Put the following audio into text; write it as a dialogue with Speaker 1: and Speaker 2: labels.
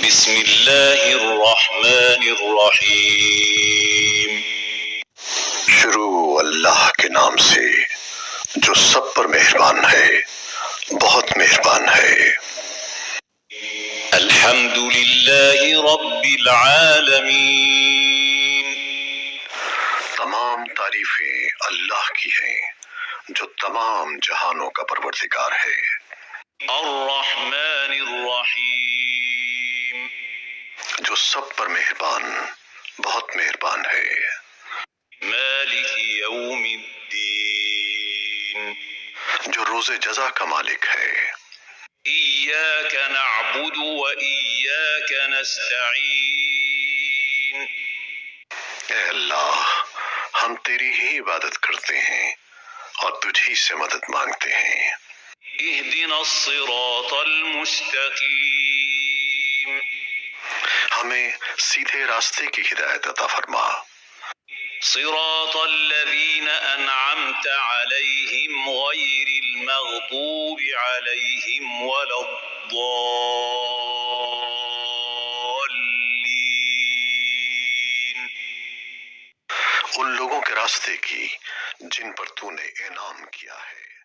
Speaker 1: بسم اللہ الرحمن الرحیم۔
Speaker 2: شروع اللہ کے نام سے جو سب پر مہربان ہے، بہت مہربان ہے۔
Speaker 1: الحمد للہ رب العالمین۔
Speaker 2: تمام تعریفیں اللہ کی ہیں جو تمام جہانوں کا پروردگار ہے۔
Speaker 1: الرحمن الرحیم۔
Speaker 2: جو سب پر مہربان، بہت مہربان ہے۔
Speaker 1: مالک یوم الدین۔
Speaker 2: جو روز جزا کا مالک ہے۔
Speaker 1: ایاک نعبد و ایاک نستعین۔
Speaker 2: اے اللہ، ہم تیری ہی عبادت کرتے ہیں اور تجھی سے مدد مانگتے ہیں۔
Speaker 1: اہدنا الصراط المستقیم۔
Speaker 2: ہمیں سیدھے راستے کی ہدایت عطا فرما۔
Speaker 1: صراط الذین انعمت علیہم غیر المغضوب علیہم ولا الضالین۔
Speaker 2: ان لوگوں کے راستے کی جن پر تو نے انعام کیا ہے۔